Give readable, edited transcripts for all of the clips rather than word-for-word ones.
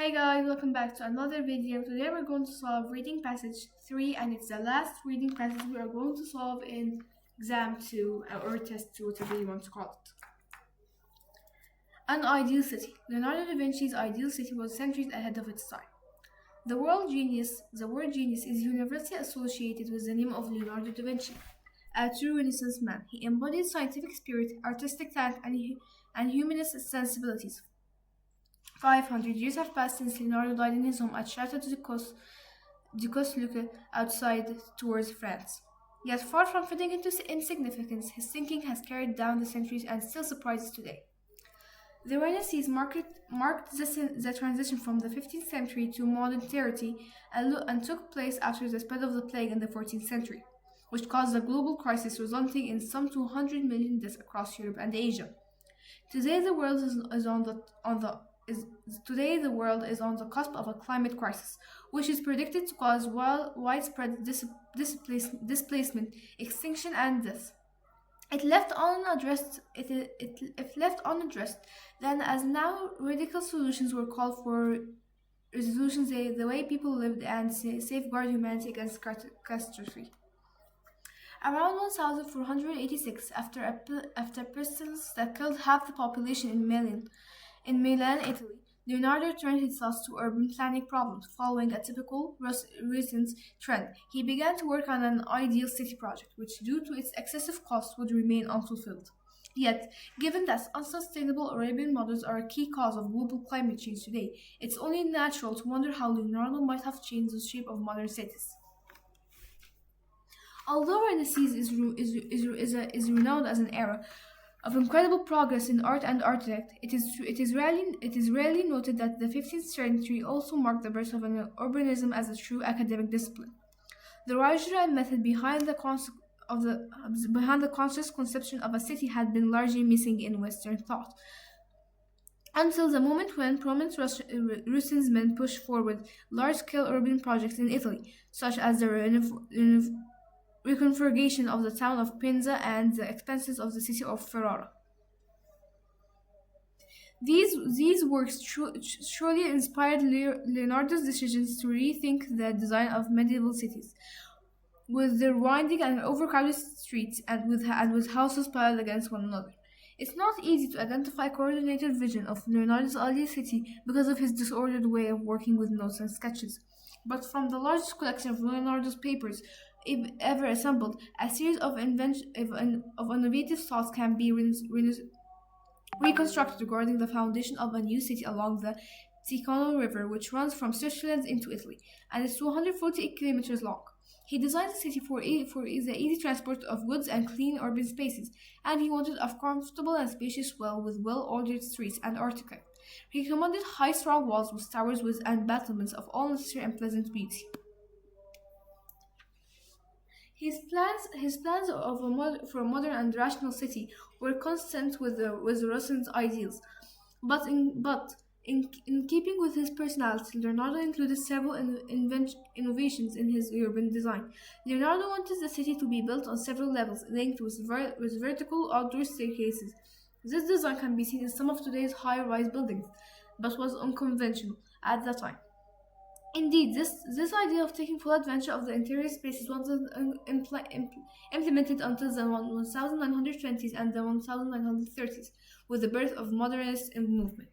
Hey guys, welcome back to another video. Today we're going to solve reading passage 3 and it's the last reading passage we are going to solve in exam 2 or test 2, whatever you want to call it. An ideal city. Leonardo da Vinci's ideal city was centuries ahead of its time. The word genius is universally associated with the name of Leonardo da Vinci. A true Renaissance man, he embodied scientific spirit, artistic talent, and humanist sensibilities. 500 years have passed since Leonardo died in his home at Château de Cosluque outside Tours, France. Yet far from fading into insignificance, his thinking has carried down the centuries and still surprises today. The Renaissance marked the transition from the 15th century to modernity and took place after the spread of the plague in the 14th century, which caused a global crisis resulting in some 200 million deaths across Europe and Asia. Today the world Today, the world is on the cusp of a climate crisis, which is predicted to cause widespread displacement, extinction, and death. If left unaddressed, then as now radical solutions were called for resolutions the way people lived and safeguard humanity against catastrophe. Around 1486, after pestilence that killed half the population in Milan, Italy, Leonardo turned his thoughts to urban planning problems. Following a typical Renaissance trend, he began to work on an ideal city project, which, due to its excessive cost, would remain unfulfilled. Yet, given that unsustainable Arabian models are a key cause of global climate change today, it's only natural to wonder how Leonardo might have changed the shape of modern cities. Although Renaissance is renowned as an era of incredible progress in art and architect, it is rarely noted that the 15th century also marked the birth of an urbanism as a true academic discipline. The rational method behind the conscious conception of a city had been largely missing in Western thought, until the moment when prominent Russian men pushed forward large-scale urban projects in Italy, such as the reconfiguration of the town of Penza and the expansions of the city of Ferrara. These works surely inspired Leonardo's decisions to rethink the design of medieval cities, with their winding and overcrowded streets and with houses piled against one another. It's not easy to identify a coordinated vision of Leonardo's early city because of his disordered way of working with notes and sketches. But from the largest collection of Leonardo's papers ever assembled, a series of innovative thoughts can be reconstructed regarding the foundation of a new city along the Ticino River, which runs from Switzerland into Italy, and is 248 kilometers long. He designed the city for the easy transport of goods and clean urban spaces, and he wanted a comfortable and spacious with well-ordered streets and architecture. He commanded high strong walls with towers and battlements of all necessary and pleasant beauty. His plans for a modern and rational city were consistent with Rosson's ideals, but in keeping with his personality, Leonardo included several innovations in his urban design. Leonardo wanted the city to be built on several levels, linked with vertical outdoor staircases. This design can be seen in some of today's high-rise buildings, but was unconventional at the time. Indeed, this idea of taking full advantage of the interior spaces wasn't implemented until the 1920s and the 1930s, with the birth of modernist movement.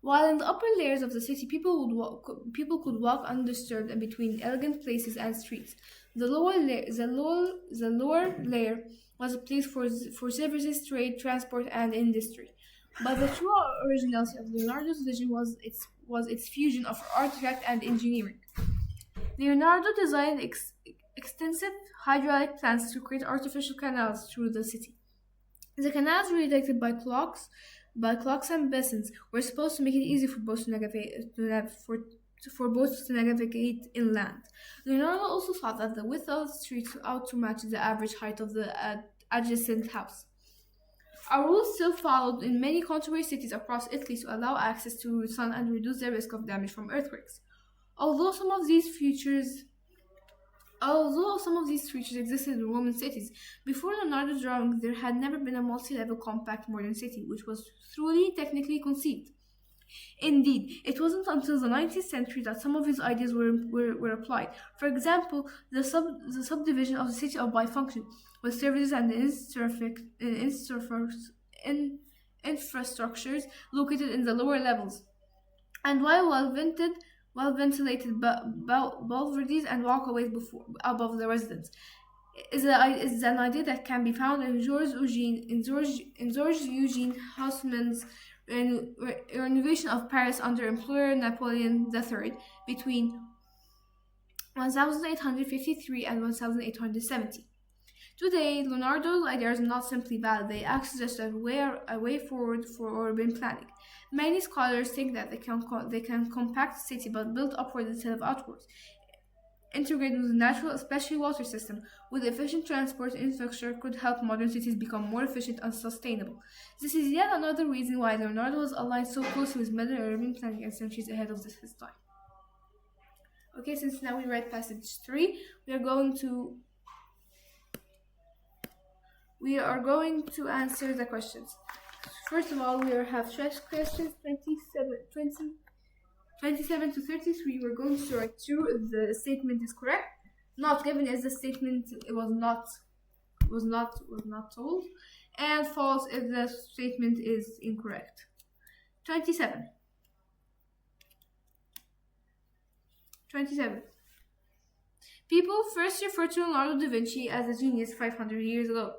While in the upper layers of the city, people could walk undisturbed and between elegant places and streets. The lower layer was a place for services, trade, transport, and industry. But the true originality of Leonardo's vision was its fusion of architect and engineering. Leonardo designed extensive hydraulic plants to create artificial canals through the city. The canals were directed by clocks and basins were supposed to make it easy for boats to navigate inland. Leonardo also thought that the width of the streets ought to match the average height of the adjacent house. A rule still followed in many contemporary cities across Italy to allow access to the sun and reduce the risk of damage from earthquakes. Although some of these features existed in Roman cities, before Leonardo's drawing there had never been a multi-level compact modern city which was truly technically conceived. Indeed, it wasn't until the 19th century that some of his ideas were applied. For example, the subdivision of the city of bifunction, with services and infrastructures located in the lower levels, and while well ventilated boulevards and walkways above the residence. Is an idea that can be found in George Eugene Haussmann's renovation of Paris under Emperor Napoleon III between 1853 and 1870. Today, Leonardo's ideas are not simply valid, they act as a way forward for urban planning. Many scholars think that they can compact the city but build upward instead of outwards, integrated with natural, especially water system, with efficient transport infrastructure could help modern cities become more efficient and sustainable. This is yet another reason why Leonardo was aligned so closely with modern urban planning and centuries ahead of his time. Okay, since now we read passage 3, we are going to answer the questions. First of all, we have questions 27 to 33. We're going to write true if the statement is correct. Not given if the statement was not told, and false if the statement is incorrect. 27. People first referred to Leonardo da Vinci as a genius 500 years ago.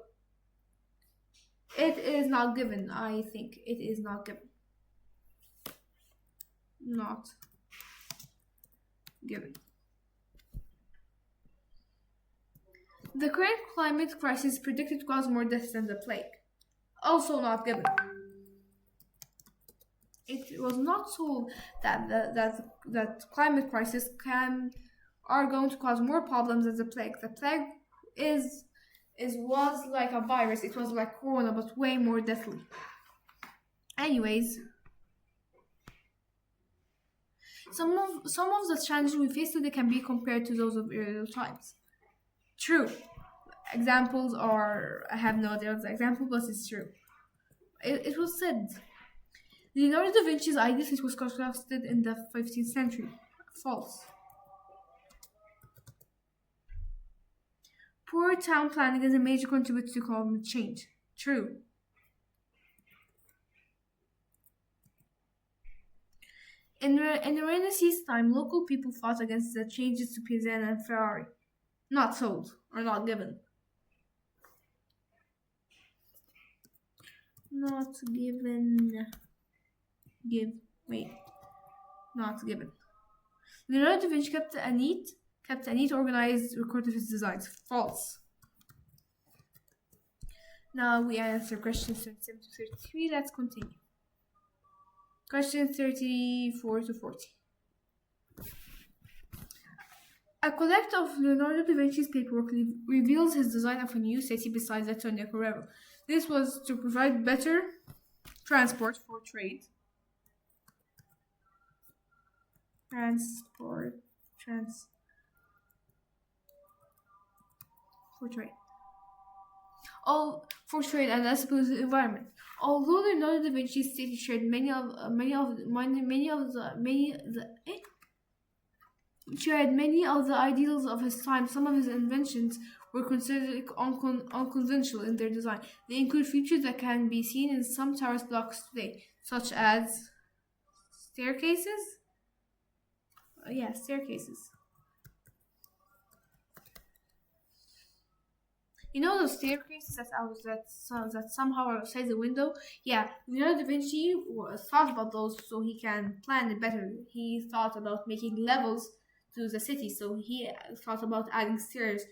It is not given. I think it is not given. Not given. The current climate crisis predicted to cause more deaths than the plague. Also not given. It was not told that climate crisis are going to cause more problems than the plague. The plague was like a virus. It was like corona, but way more deadly. Anyways, some of the challenges we face today can be compared to those of earlier times. True. Examples are, I have no idea of the example, but it's true. It was said Leonardo da Vinci's idea was constructed in the 15th century. False. Poor town planning is a major contributor to climate change. True. In Renaissance time, local people fought against the changes to Piazzetta and Ferrari. Not sold, or not given. Not given. Not given. Leonardo da Vinci kept a neat, organized record of his designs. False. Now we answer questions 27 to 33. Let's continue. Questions 34 to 40. A collection of Leonardo da Vinci's paperwork reveals his design of a new city besides the Tonio Correro. This was to provide better transport for trade. For trade and less polluted environment. Although Leonardo da Vinci's city shared many of the ideals of his time, some of his inventions were considered unconventional in their design. They include features that can be seen in some tourist blocks today, such as staircases. Staircases. You know those staircases that somehow are outside the window? Yeah, Leonardo da Vinci thought about those so he can plan it better. He thought about making levels to the city, so he thought about adding stairs.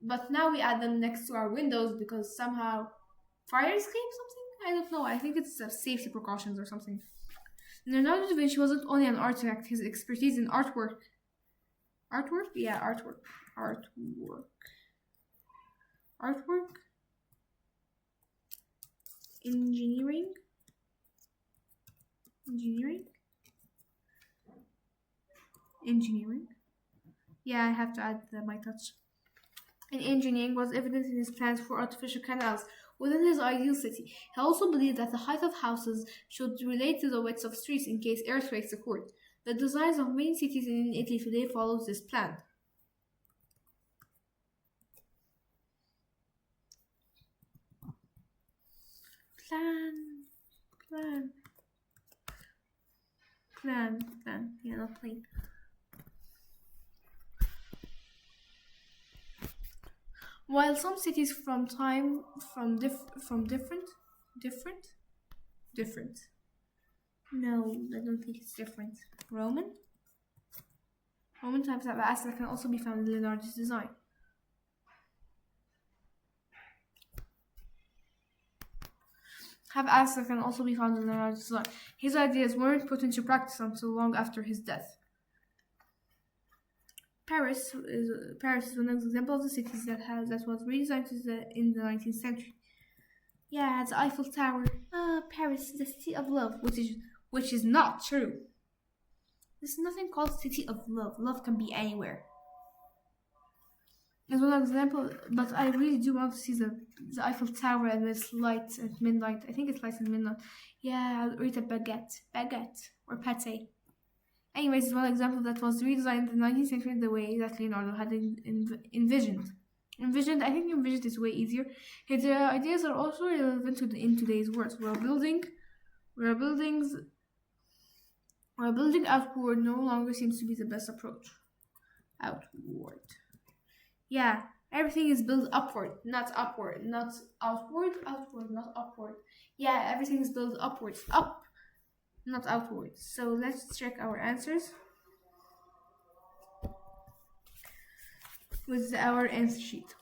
But now we add them next to our windows because somehow fire escape something? I don't know. I think it's safety precautions or something. Leonardo da Vinci wasn't only an architect, his expertise in artwork. Artwork? Yeah, artwork. Engineering. Yeah, I have to add my touch. In engineering was evident in his plans for artificial canals, within his ideal city. He also believed that the height of houses should relate to the width of streets in case earthquakes occurred. The designs of many cities in Italy today follows this plan. Plan, plan, plan. Yeah, not plain. While some cities from different. No, I don't think it's different. Roman types of assets can also be found in Leonardo's design. Assets can also be found in Leonardo's design. His ideas weren't put into practice until long after his death. Paris is one example of the cities that was redesigned in the 19th century. Yeah, the Eiffel Tower. Paris, the city of love, which is not true. There's nothing called city of love. Love can be anywhere. As one example, but I really do want to see the Eiffel Tower and its lights at midnight. I think it's lights at midnight. Yeah, I'll eat a baguette or pate. Anyways, it's one example that was redesigned in the 19th century the way that Leonardo had envisioned. I think envisioned is way easier. His ideas are also relevant in today's world. Building outward no longer seems to be the best approach. Outward. Yeah, everything is built upward, not upward, not outward, not upward. Yeah, everything is built upwards, up, not outwards. So let's check our answers with our answer sheet.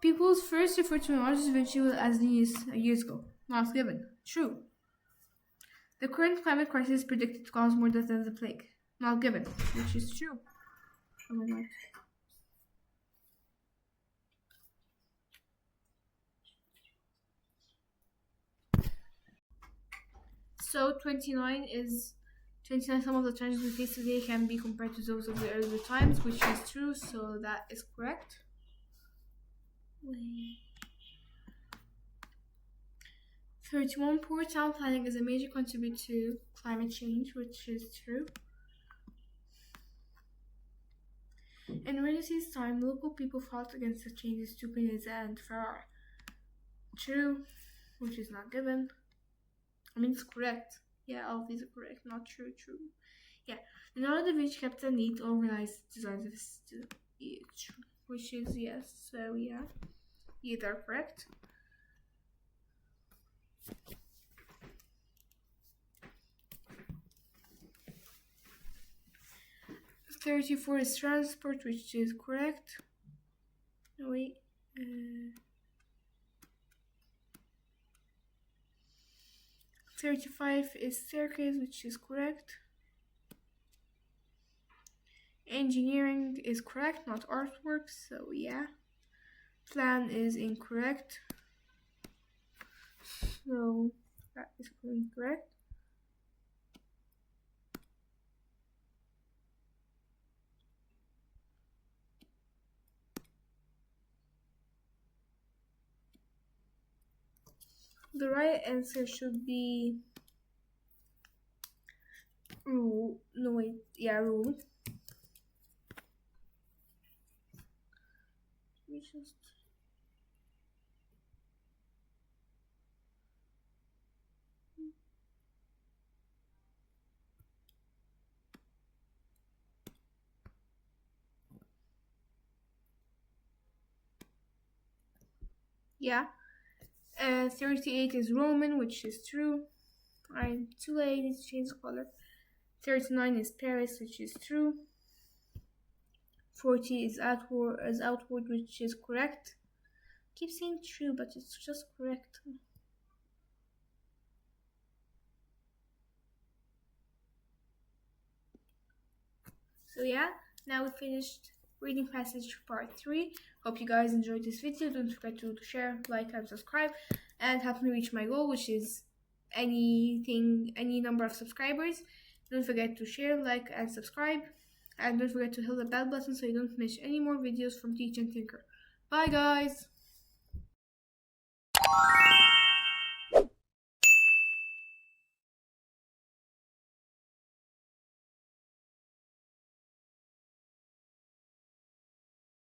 People first referred to Leonardo da Vinci as genius years ago. Not given. True. The current climate crisis is predicted to cause more death than the plague. Not given, which is true. Oh my god. So 29. Some of the challenges we face today can be compared to those of the earlier times, which is true, so that is correct. Wait. 31. Poor town planning is a major contributor to climate change, which is true. In Renaissance time, local people fought against the changes to Pinese and Ferrara. True, which is not given. I mean, it's correct. Yeah, all of these are correct. Not true. Yeah, Leonardo da Vinci kept a neat, organized design of his which is yes. So yeah, either correct. $34 is transport, which is correct. No, wait. 35 is staircase, which is correct. Engineering is correct, not artwork, so yeah. Plan is incorrect, so that is incorrect. The right answer should be rule. No, wait. Yeah, rule. We just. Yeah. 38 is Roman, which is true. I'm too late to change the color. 39 is Paris, which is true. 40 is outward, which is correct. Keep saying true, but it's just correct. So yeah, now we finished reading passage part 3. Hope you guys enjoyed this video. Don't forget to share, like, and subscribe, and help me reach my goal, which is any number of subscribers. Don't forget to share, like, and subscribe, and don't forget to hit the bell button so you don't miss any more videos from Teach and Tinker. Bye guys!